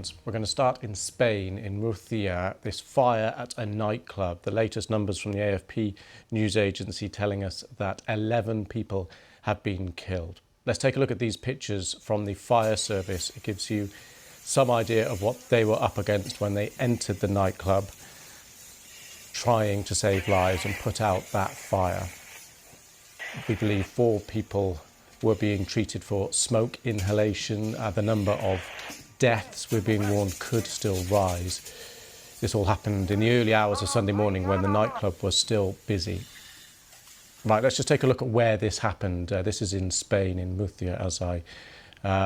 headlines. We're going to start in Spain, in Murcia, this fire at a nightclub. The latest numbers from the AFP news agency telling us that 11 people have been killed. Let's take a look at these pictures from the fire service. It gives you some idea of what they were up against when they entered the nightclub, trying to save lives and put out that fire. We believe 4 people were being treated for smoke inhalation. The number of deaths, we're being warned, could still rise. This all happened in the early hours of Sunday morning when the nightclub was still busy. Right, let's just take a look at where this happened. This is in Spain, in Murcia, as I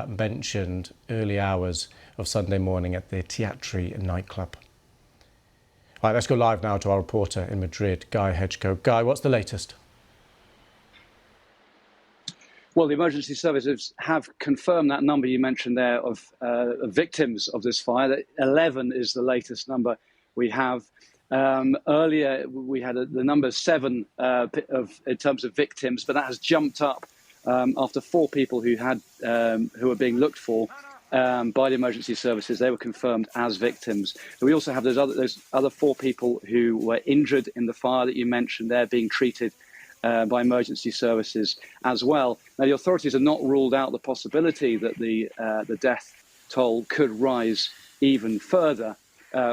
mentioned, early hours of Sunday morning at the Teatre nightclub. Right, let's go live now to our reporter in Madrid, Guy Hedgecoe. Guy, what's the latest? Well, the emergency services have confirmed that number you mentioned there of victims of this fire. That 11 is the latest number we have. Earlier, we had the number 7 in terms of victims, but that has jumped up after 4 people who were being looked for by the emergency services. They were confirmed as victims. But we also have those other 4 people who were injured in the fire that you mentioned. They're being treated by emergency services as well. Now, the authorities have not ruled out the possibility that the death toll could rise even further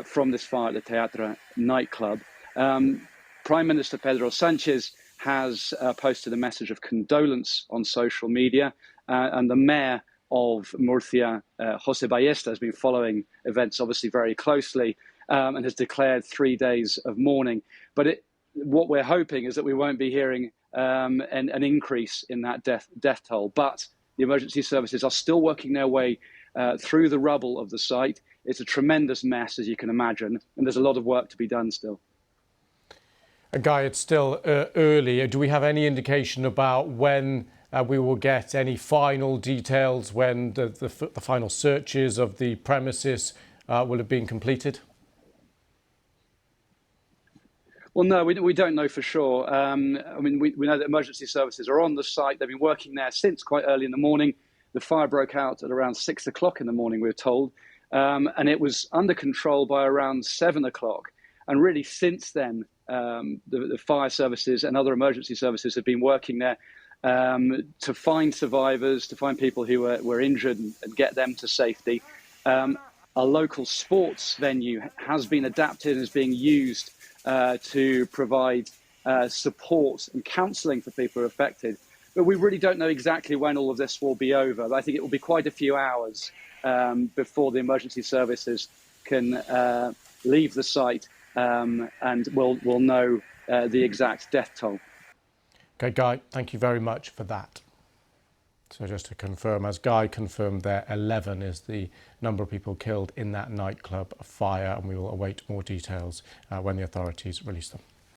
from this fire at the Teatre nightclub. Prime Minister Pedro Sánchez has posted a message of condolence on social media, and the mayor of Murcia, José Ballesta, has been following events obviously very closely and has declared 3 days of mourning. But what we're hoping is that we won't be hearing an increase in that death toll. But the emergency services are still working their way through the rubble of the site. It's a tremendous mess, as you can imagine, and there's a lot of work to be done still. Guy, it's still early. Do we have any indication about when we will get any final details, when the final searches of the premises will have been completed? Well, no, we don't know for sure. I mean, we know that emergency services are on the site. They've been working there since quite early in the morning. The fire broke out at around 6 o'clock in the morning, we're told, and it was under control by around 7 o'clock. And really, since then, the fire services and other emergency services have been working there to find survivors, to find people who were injured and get them to safety. A local sports venue has been adapted and is being used to provide support and counselling for people who are affected. But we really don't know exactly when all of this will be over. I think it will be quite a few hours before the emergency services can leave the site and we'll know the exact death toll. Okay, Guy, thank you very much for that. So just to confirm, as Guy confirmed there, 11 is the number of people killed in that nightclub fire, and we will await more details when the authorities release them.